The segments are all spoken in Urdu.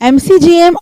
MCGM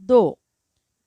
2,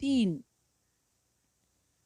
3,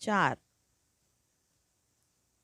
4,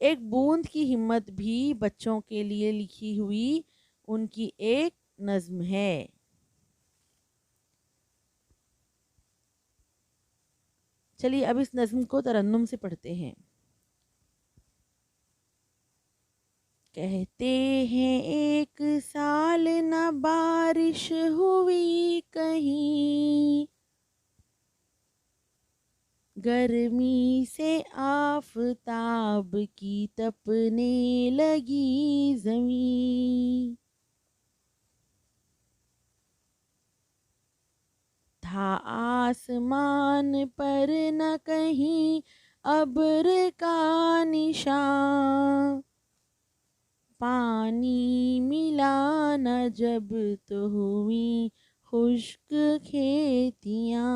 ایک بوند کی ہمت بھی بچوں کے لیے لکھی ہوئی ان کی ایک نظم ہے۔ چلیے اب اس نظم کو ترنم سے پڑھتے ہیں۔ کہتے ہیں ایک سال نہ بارش ہوئی کہیں، گرمی سے آفتاب کی تپنے لگی زمین، تھا آسمان پر نہ کہیں ابر کا نشان، پانی ملا نہ جب تو ہوئی خشک کھیتیاں،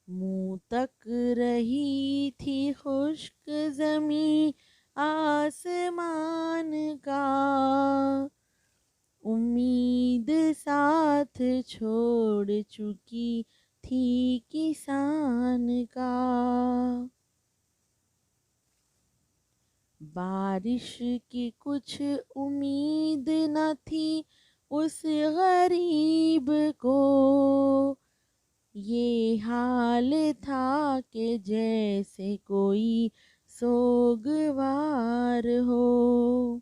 منہ تک رہی تھی خشک زمیں آسمان کا، امید ساتھ چھوڑ چکی تھی کسان کا، بارش کی کچھ امید نہ تھی اس غریب کو، یہ حال تھا کہ جیسے کوئی سوگوار ہو،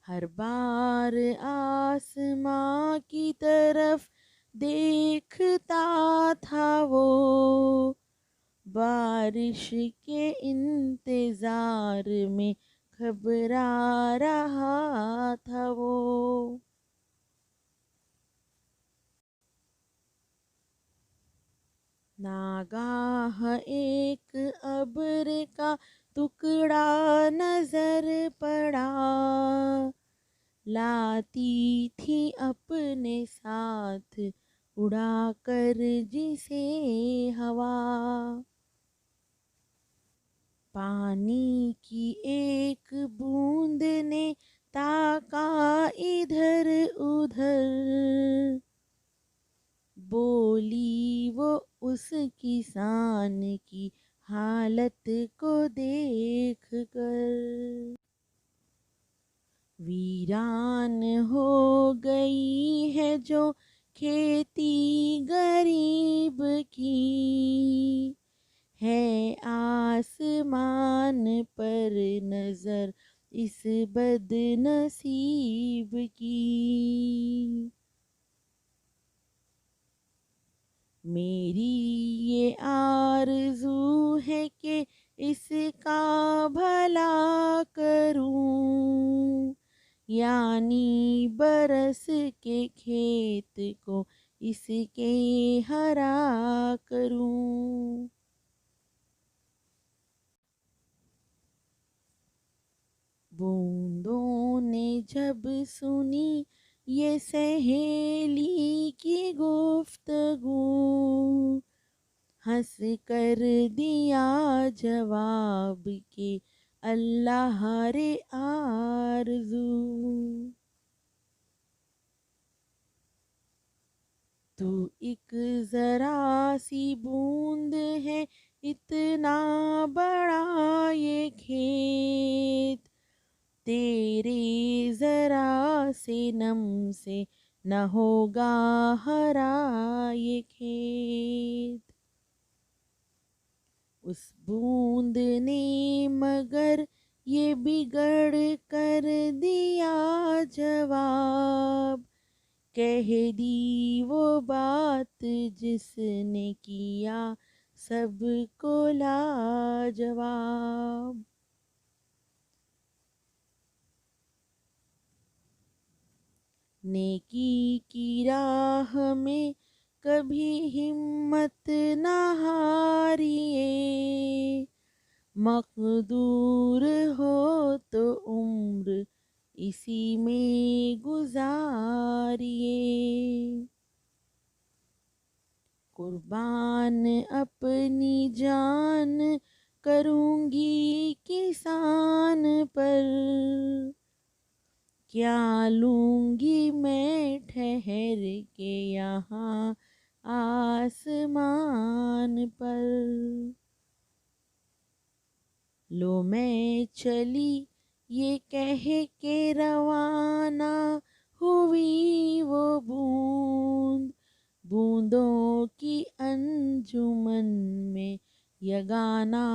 ہر بار آسماں کی طرف دیکھتا تھا وہ، بارش کے انتظار میں گھبرا رہا تھا وہ، ناگاہ ایک ابر کا ٹکڑا نظر پڑا، لاتی تھی اپنے ساتھ اڑا کر جسے ہوا، پانی کی ایک بوند نے تاکا ادھر ادھر، بولی وہ اس کسان کی حالت کو دیکھ کر، ویران ہو گئی ہے جو کھیتی غریب کی، ہے آسمان پر نظر اس بد نصیب کی، میری یہ آرزو ہے کہ اس کا بھلا کروں، یعنی برس کے کھیت کو اس کے ہرا کروں، بوندوں نے جب سنی یہ سہیلی کی گفتگو، ہنس کر دیا جواب کہ اللہ رے آرزو، تو ایک ذرا سی بوند ہے اتنا بڑا یہ کھیت، تیرے ذرا سے نم سے نہ ہوگا ہرا یہ کھیت، اس بوند نے مگر یہ بگڑ کر دیا جواب، کہہ دی وہ بات جس نے کیا سب کو لاجواب، نیکی کی راہ میں کبھی ہمت نہ ہاریے، مقدور ہو تو عمر اسی میں گزاریے، قربان اپنی جان کروں گی کسان پر، کیا لوں گی میں ٹھہر کے یہاں آسمان پر. لو میں چلی یہ کہہ کے روانہ ہوئی وہ بوند، بوندوں کی انجمن میں یگانہ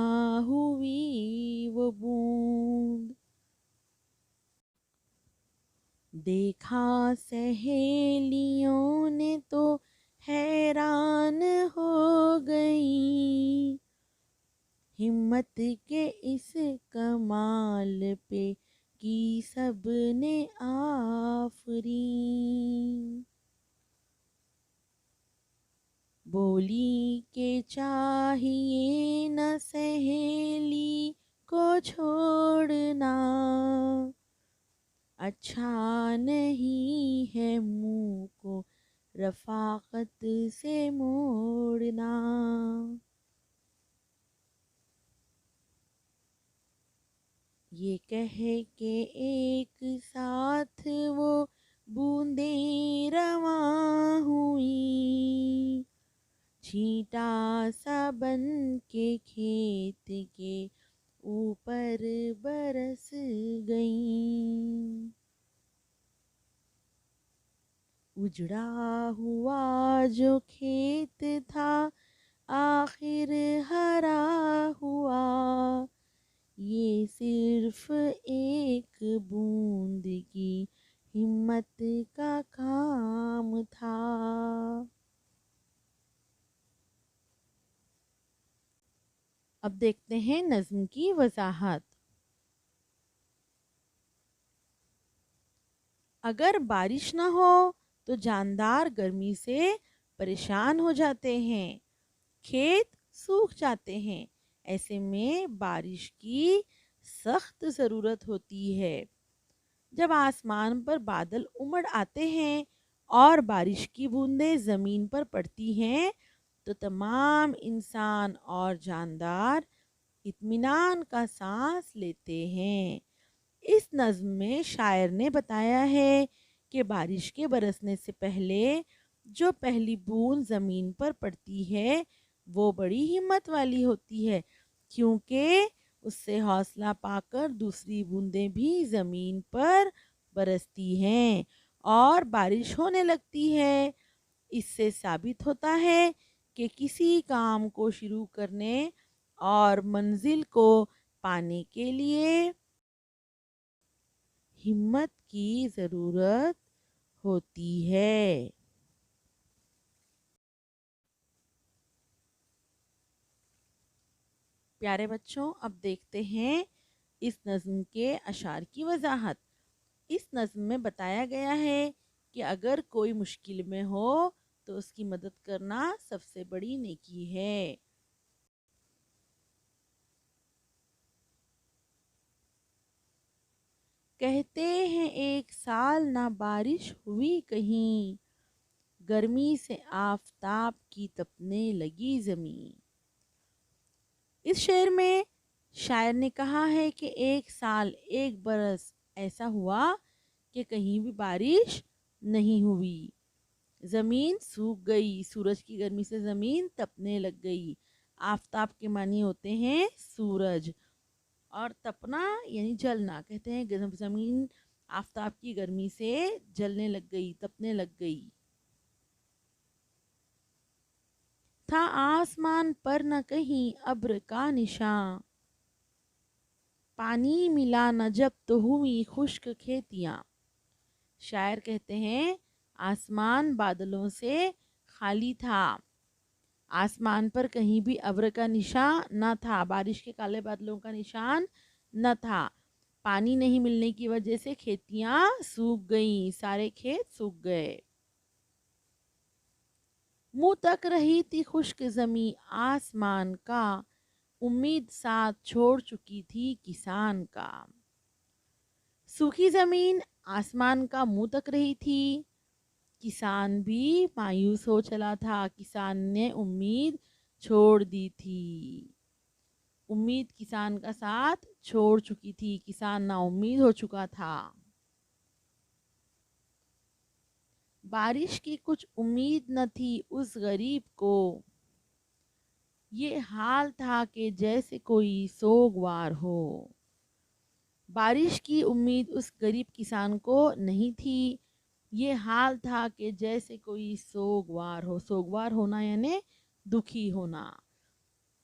ہوئی وہ بوند. دیکھا سہیلیوں نے تو حیران ہو گئیں، ہمت کے اس کمال پہ کی سب نے آفرین. بولی کہ چاہیے نہ سہیلی کو چھوڑنا، اچھا نہیں ہے منہ کو رفاقت سے موڑنا. یہ کہہ کے ایک ساتھ وہ بوندیں رواں ہوئیں، چھینٹا سا بن کے کھیت کے اوپر برس گئیں. اجڑا ہوا جو کھیت تھا آخر ہرا ہوا، یہ صرف ایک بوند کی ہمت کا کام تھا. اب دیکھتے ہیں نظم کی وضاحت. اگر بارش نہ ہو تو جاندار گرمی سے پریشان ہو جاتے ہیں، کھیت سوکھ جاتے ہیں. ایسے میں بارش کی سخت ضرورت ہوتی ہے. جب آسمان پر بادل امڑ آتے ہیں اور بارش کی بوندیں زمین پر پڑتی ہیں تو تمام انسان اور جاندار اطمینان کا سانس لیتے ہیں. اس نظم میں شاعر نے بتایا ہے کہ بارش کے برسنے سے پہلے جو پہلی بوند زمین پر پڑتی ہے وہ بڑی ہمت والی ہوتی ہے، کیونکہ اس سے حوصلہ پا کر دوسری بوندیں بھی زمین پر برستی ہیں اور بارش ہونے لگتی ہے. اس سے ثابت ہوتا ہے کہ کسی کام کو شروع کرنے اور منزل کو پانے کے لیے ہمت کی ضرورت ہوتی ہے. پیارے بچوں، اب دیکھتے ہیں اس نظم کے اشعار کی وضاحت. اس نظم میں بتایا گیا ہے کہ اگر کوئی مشکل میں ہو تو اس کی مدد کرنا سب سے بڑی نیکی ہے. کہتے ہیں ایک سال نہ بارش ہوئی کہیں، گرمی سے آفتاب کی تپنے لگی زمین. اس شعر میں شاعر نے کہا ہے کہ ایک سال ایک برس ایسا ہوا کہ کہیں بھی بارش نہیں ہوئی، زمین سوکھ گئی، سورج کی گرمی سے زمین تپنے لگ گئی. آفتاب کے معنی ہوتے ہیں سورج، اور تپنا یعنی جلنا. کہتے ہیں زمین آفتاب کی گرمی سے جلنے لگ گئی، تپنے لگ گئی. تھا آسمان پر نہ کہیں ابر کا نشاں، پانی ملا نہ جب تو ہوئی خشک کھیتیاں. شاعر کہتے ہیں آسمان بادلوں سے خالی تھا، آسمان پر کہیں بھی ابر کا نشان نہ تھا، بارش کے کالے بادلوں کا نشان نہ تھا. پانی نہیں ملنے کی وجہ سے کھیتیاں سوکھ گئیں، سارے کھیت سوکھ گئے. منہ تک رہی تھی خشک زمیں آسمان کا، امید ساتھ چھوڑ چکی تھی کسان کا. سوکھی زمین آسمان کا منہ تک رہی تھی، کسان بھی مایوس ہو چلا تھا، کسان نے امید چھوڑ دی تھی. امید کسان کا ساتھ چھوڑ چکی تھی، کسان نا امید ہو چکا تھا. بارش کی کچھ امید نہ تھی اس غریب کو، یہ حال تھا کہ جیسے کوئی سوگوار ہو۔ بارش کی امید اس غریب کسان کو نہیں تھی، یہ حال تھا کہ جیسے کوئی سوگوار ہو۔ سوگوار ہونا یعنی دکھی ہونا،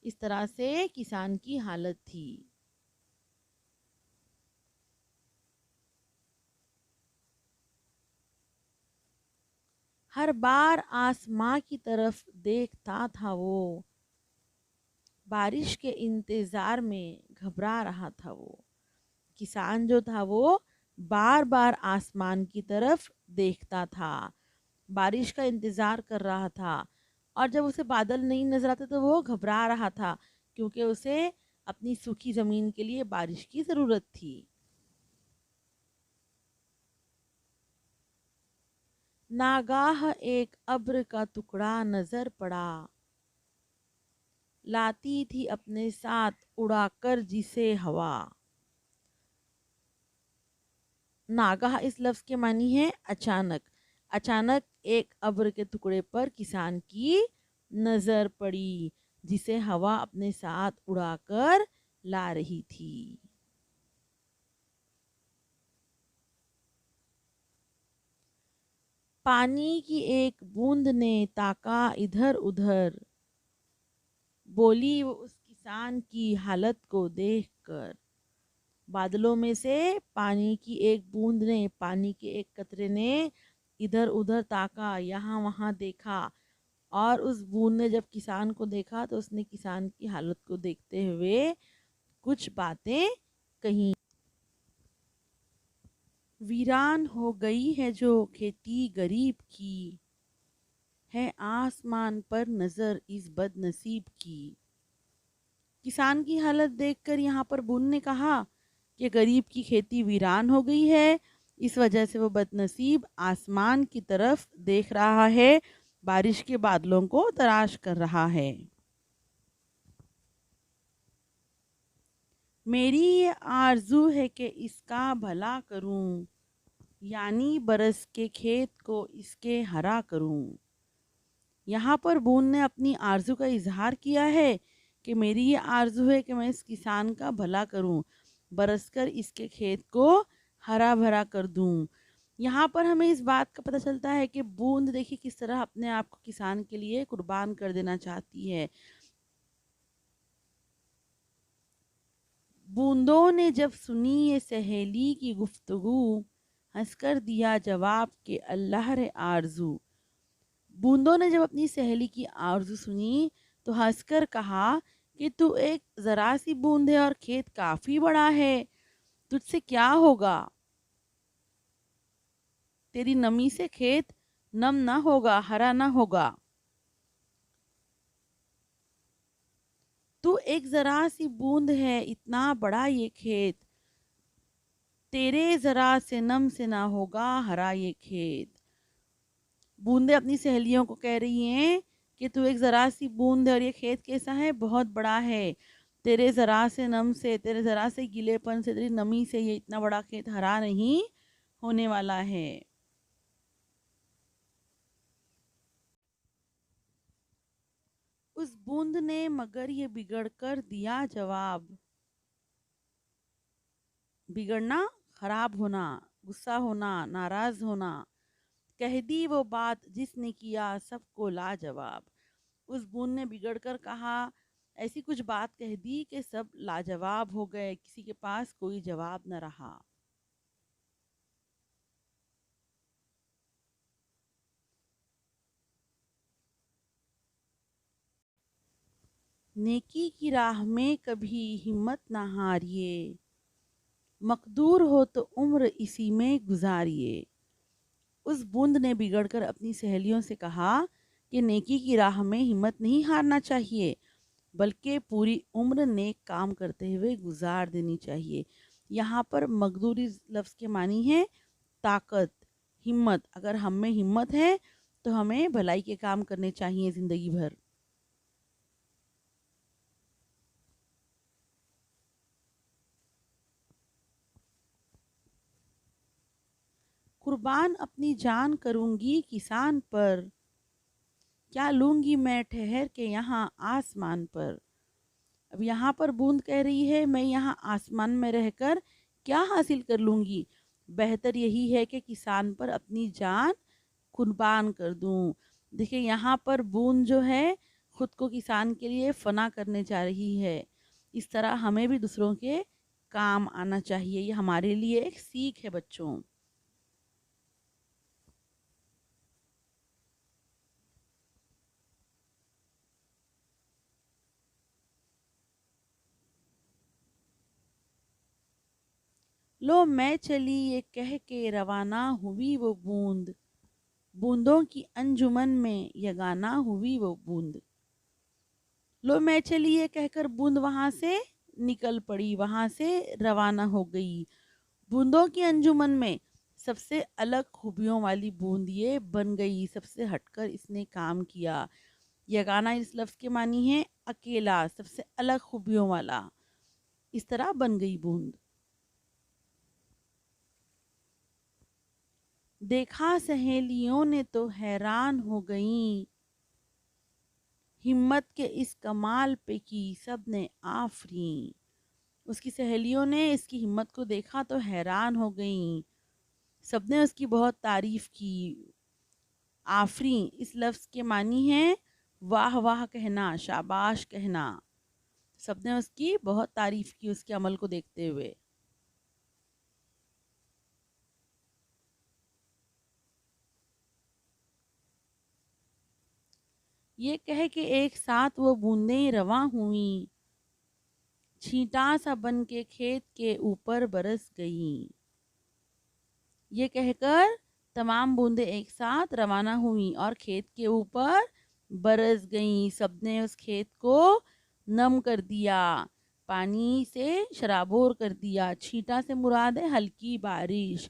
اس طرح سے کسان کی حالت تھی۔ ہر بار آسماں کی طرف دیکھتا تھا وہ، بارش کے انتظار میں گھبرا رہا تھا وہ۔ کسان جو تھا وہ بار بار آسمان کی طرف دیکھتا تھا، بارش کا انتظار کر رہا تھا، اور جب اسے بادل نہیں نظر آتے تو وہ گھبرا رہا تھا، کیونکہ اسے اپنی سوکھی زمین کے لیے بارش کی ضرورت تھی۔ ناگاہ ایک ابر کا ٹکڑا نظر پڑا، لاتی تھی اپنے ساتھ اڑا کر جسے ہوا۔ ناگاہ اس لفظ کے معنی ہے اچانک۔ اچانک ایک ابر کے ٹکڑے پر کسان کی نظر پڑی، جسے ہوا اپنے ساتھ اڑا کر لا رہی تھی۔ پانی کی ایک بوند نے تاکا ادھر ادھر، بولی وہ اس کسان کی حالت کو دیکھ کر۔ بادلوں میں سے پانی کی ایک بوند نے، پانی کے ایک قطرے نے ادھر ادھر تاکا، یہاں وہاں دیکھا، اور اس بوند نے جب کسان کو دیکھا تو اس نے کسان کی حالت کو دیکھتے ہوئے کچھ باتیں کہیں۔ ویران ہو گئی ہے جو کھیتی غریب کی، ہے آسمان پر نظر اس بد نصیب کی۔ کسان کی حالت دیکھ کر یہاں پر بوند نے کہا کہ غریب کی کھیتی ویران ہو گئی ہے، اس وجہ سے وہ بد نصیب آسمان کی طرف دیکھ رہا ہے، بارش کے بادلوں کو تلاش کر رہا ہے۔ میری یہ آرزو ہے کہ اس کا بھلا کروں، یعنی برس کے کھیت کو اس کے ہرا کروں۔ یہاں پر بوند نے اپنی آرزو کا اظہار کیا ہے کہ میری یہ آرزو ہے کہ میں اس کسان کا بھلا کروں، برس کر اس کے کھیت کو ہرا بھرا کر دوں۔ یہاں پر ہمیں اس بات کا پتہ چلتا ہے کہ بوند دیکھیے کس طرح اپنے آپ کو کسان کے لیے قربان کر دینا چاہتی ہے۔ بوندوں نے جب سنی یہ سہیلی کی گفتگو، ہنس کر دیا جواب کہ اللہ رے آرزو۔ بوندوں نے جب اپنی سہیلی کی آرزو سنی تو ہنس کر کہا کہ تو ایک ذرا سی بوند ہے اور کھیت کافی بڑا ہے، تجھ سے کیا ہوگا؟ تیری نمی سے کھیت نم نہ ہوگا، ہرا نہ ہوگا۔ تو ایک ذرا سی بوند ہے، اتنا بڑا یہ کھیت، تیرے ذرا سے نم سے نہ ہوگا ہرا یہ کھیت۔ بوندیں اپنی سہیلیوں کو کہہ رہی ہیں کہ تو ایک ذرا سی بوند ہے اور یہ کھیت کیسا ہے؟ بہت بڑا ہے، تیرے ذرا سے نم سے، تیرے ذرا سے گیلے پن سے، تیری نمی سے یہ اتنا بڑا کھیت ہرا نہیں ہونے والا ہے۔ اس بوند نے مگر یہ بگڑ کر دیا جواب، بگڑنا خراب ہونا، غصہ ہونا، ناراض ہونا، کہہ دی وہ بات جس نے کیا سب کو لاجواب۔ اس بوند نے بگڑ کر کہا، ایسی کچھ بات کہہ دی کہ سب لاجواب ہو گئے، کسی کے پاس کوئی جواب نہ رہا۔ نیکی کی راہ میں کبھی ہمت نہ ہاریے، مقدور ہو تو عمر اسی میں گزاریے۔ اس بوند نے بگڑ کر اپنی سہیلیوں سے کہا کہ نیکی کی راہ میں ہمت نہیں ہارنا چاہیے، بلکہ پوری عمر نیک کام کرتے ہوئے گزار دینی چاہیے۔ یہاں پر مقدوری لفظ کے معنی ہے طاقت، ہمت۔ اگر ہم میں ہمت ہے تو ہمیں بھلائی کے کام کرنے چاہیے زندگی بھر۔ قربان اپنی جان کروں گی کسان پر، کیا لوں گی میں ٹھہر کے یہاں آسمان پر۔ اب یہاں پر بوند کہہ رہی ہے میں یہاں آسمان میں رہ کر کیا حاصل کر لوں گی، بہتر یہی ہے کہ کسان پر اپنی جان قربان کر دوں۔ دیکھیں یہاں پر بوند جو ہے خود کو کسان کے لیے فنا کرنے جا رہی ہے۔ اس طرح ہمیں بھی دوسروں کے کام آنا چاہیے، یہ ہمارے لیے ایک سیکھ ہے بچوں۔ لو میں چلی یہ کہہ کے روانہ ہوئی وہ بوند، بوندوں کی انجمن میں یگانہ ہوئی وہ بوند۔ لو میں چلی یہ کہہ کر بوند وہاں سے نکل پڑی، وہاں سے روانہ ہو گئی۔ بوندوں کی انجمن میں سب سے الگ خوبیوں والی بوند یہ بن گئی، سب سے ہٹ کر اس نے کام کیا۔ یگانہ اس لفظ کے معنی ہے اکیلا، سب سے الگ خوبیوں والا، اس طرح بن گئی بوند۔ دیکھا سہیلیوں نے تو حیران ہو گئیں، ہمت کے اس کمال پہ کی سب نے آفرین۔ اس کی سہیلیوں نے اس کی ہمت کو دیکھا تو حیران ہو گئیں، سب نے اس کی بہت تعریف کی۔ آفرین اس لفظ کے معنی ہے واہ واہ کہنا، شاباش کہنا۔ سب نے اس کی بہت تعریف کی اس کے عمل کو دیکھتے ہوئے۔ یہ کہہ کہ ایک ساتھ وہ بوندیں رواں ہوئیں، چھینٹا سا بن کے کھیت کے اوپر برس گئیں۔ یہ کہہ کر تمام بوندیں ایک ساتھ روانہ ہوئیں اور کھیت کے اوپر برس گئیں۔ سب نے اس کھیت کو نم کر دیا، پانی سے شرابور کر دیا۔ چھینٹا سے مراد ہے ہلکی بارش،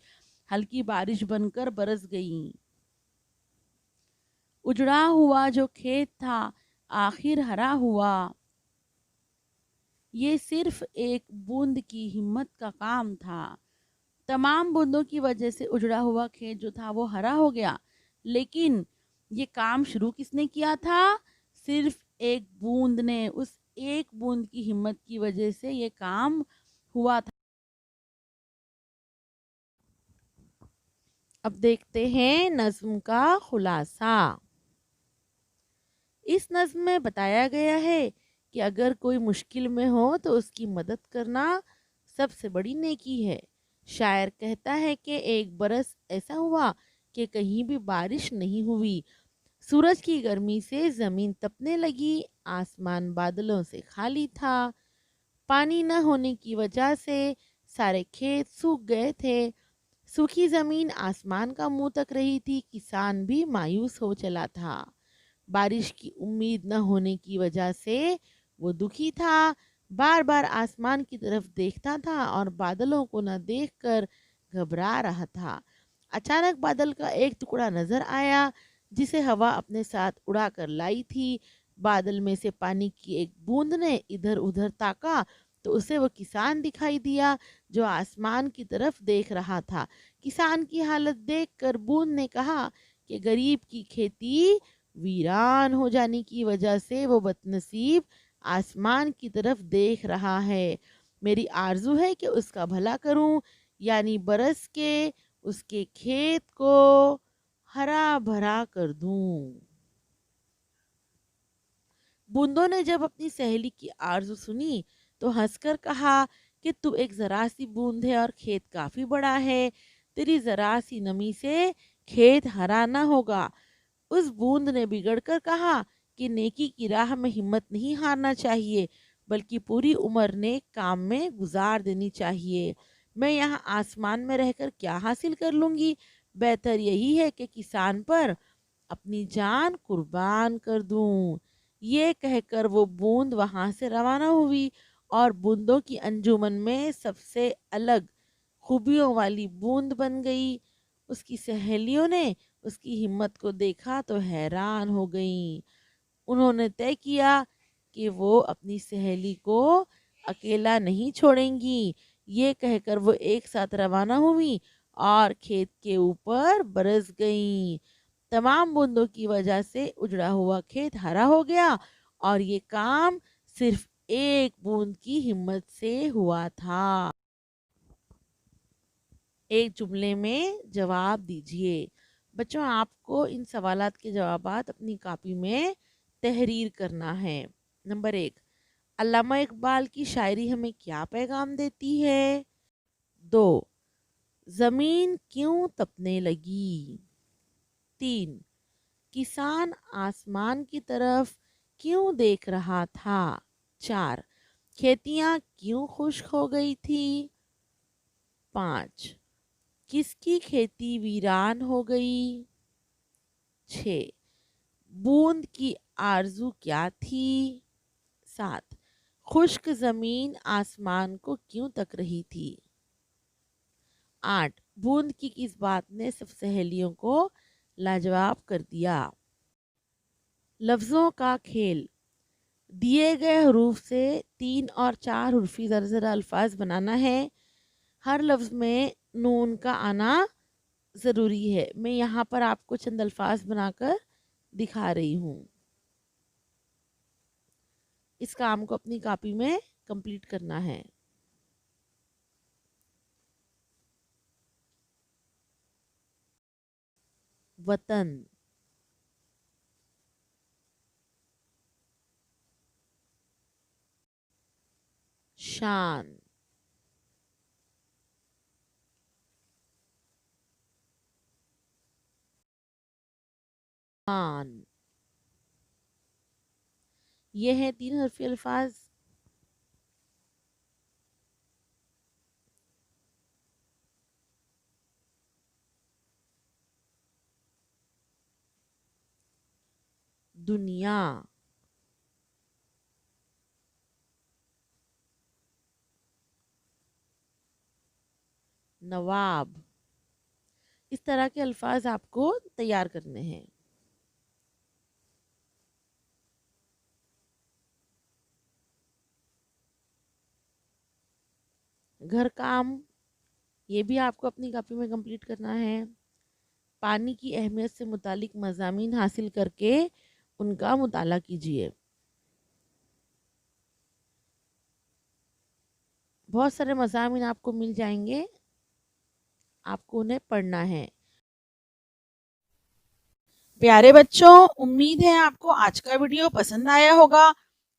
ہلکی بارش بن کر برس گئیں۔ اجڑا ہوا جو کھیت تھا آخر ہرا ہوا، یہ صرف ایک بوند کی ہمت کا کام تھا۔ تمام بوندوں کی وجہ سے اجڑا ہوا کھیت جو تھا وہ ہرا ہو گیا، لیکن یہ کام شروع کس نے کیا تھا؟ صرف ایک بوند نے۔ اس ایک بوند کی ہمت کی وجہ سے یہ کام ہوا تھا۔ اب دیکھتے ہیں نظم کا خلاصہ۔ اس نظم میں بتایا گیا ہے کہ اگر کوئی مشکل میں ہو تو اس کی مدد کرنا سب سے بڑی نیکی ہے۔ شاعر کہتا ہے کہ ایک برس ایسا ہوا کہ کہیں بھی بارش نہیں ہوئی، سورج کی گرمی سے زمین تپنے لگی، آسمان بادلوں سے خالی تھا، پانی نہ ہونے کی وجہ سے سارے کھیت سوکھ گئے تھے، سوکھی زمین آسمان کا منہ تک رہی تھی، کسان بھی مایوس ہو چلا تھا، بارش کی امید نہ ہونے کی وجہ سے وہ دکھی تھا، بار بار آسمان کی طرف دیکھتا تھا اور بادلوں کو نہ دیکھ کر گھبرا رہا تھا۔ اچانک بادل کا ایک ٹکڑا نظر آیا جسے ہوا اپنے ساتھ اڑا کر لائی تھی۔ بادل میں سے پانی کی ایک بوند نے ادھر ادھر تاکا تو اسے وہ کسان دکھائی دیا جو آسمان کی طرف دیکھ رہا تھا۔ کسان کی حالت دیکھ کر بوند نے کہا کہ غریب کی کھیتی ویران ہو جانے کی وجہ سے وہ بدنصیب آسمان کی طرف دیکھ رہا ہے، میری آرزو ہے کہ اس کا بھلا کروں، یعنی برس کے اس کے کھیت کو ہرا بھرا کر دوں۔ بوندوں نے جب اپنی سہیلی کی آرزو سنی تو ہنس کر کہا کہ تو ایک ذرا سی بوند ہے اور کھیت کافی بڑا ہے، تیری ذرا سی نمی سے کھیت ہرا نہ ہوگا۔ اس بوند نے بگڑ کر کہا کہ نیکی کی راہ میں ہمت نہیں ہارنا چاہیے، بلکہ پوری عمر نیک کام میں گزار دینی چاہیے۔ میں یہاں آسمان میں رہ کر کیا حاصل کر لوں گی، بہتر یہی ہے کہ کسان پر اپنی جان قربان کر دوں۔ یہ کہہ کر وہ بوند وہاں سے روانہ ہوئی اور بوندوں کی انجمن میں سب سے الگ خوبیوں والی بوند بن گئی۔ اس کی سہیلیوں نے اس کی ہمت کو دیکھا تو حیران ہو گئیں۔ انہوں نے طے کیا کہ وہ اپنی سہیلی کو اکیلا نہیں چھوڑیں گی۔ یہ کہہ کر وہ ایک ساتھ روانہ ہوئی اور کھیت کے اوپر برس گئیں۔ تمام بوندوں کی وجہ سے اجڑا ہوا کھیت ہرا ہو گیا اور یہ کام صرف ایک بوند کی ہمت سے ہوا تھا۔ ایک جملے میں جواب دیجئے۔ بچوں آپ کو ان سوالات کے جوابات اپنی کاپی میں تحریر کرنا ہے۔ نمبر 1، علامہ اقبال کی شاعری ہمیں کیا پیغام دیتی ہے؟ 2، زمین کیوں تپنے لگی؟ 3، کسان آسمان کی طرف کیوں دیکھ رہا تھا؟ 4، کھیتیاں کیوں خشک ہو گئی تھی؟ 5، کس کی کھیتی ویران ہو گئی؟ 6، بوند کی آرزو کیا تھی؟ 7، خشک زمین آسمان کو کیوں تک رہی تھی؟ 8، بوند کی کس بات نے سب سہیلیوں کو لاجواب کر دیا؟ لفظوں کا کھیل۔ دیے گئے حروف سے 3 اور 4 حرفی ذرا ذرا الفاظ بنانا ہے۔ ہر لفظ میں نون کا آنا ضروری ہے۔ میں یہاں پر آپ کو چند الفاظ بنا کر دکھا رہی ہوں۔ اس کام کو اپنی کاپی میں کمپلیٹ کرنا ہے۔ وطن، شان، مان، یہ ہیں 3 حرفی الفاظ۔ دنیا، نواب، اس طرح کے الفاظ آپ کو تیار کرنے ہیں۔ گھر کام، یہ بھی آپ کو اپنی کاپی میں کمپلیٹ کرنا ہے۔ پانی کی اہمیت سے متعلق مضامین حاصل کر کے ان کا مطالعہ کیجیے۔ بہت سارے مضامین آپ کو مل جائیں گے، آپ کو انہیں پڑھنا ہے۔ پیارے بچوں، امید ہے آپ کو آج کا ویڈیو پسند آیا ہوگا۔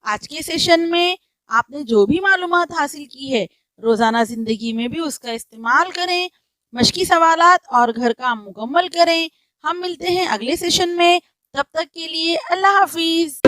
آج کے سیشن میں آپ نے جو بھی معلومات حاصل کی ہے روزانہ زندگی میں بھی اس کا استعمال کریں، مشقی سوالات اور گھر کام مکمل کریں۔ ہم ملتے ہیں اگلے سیشن میں، تب تک کے لیے اللہ حافظ۔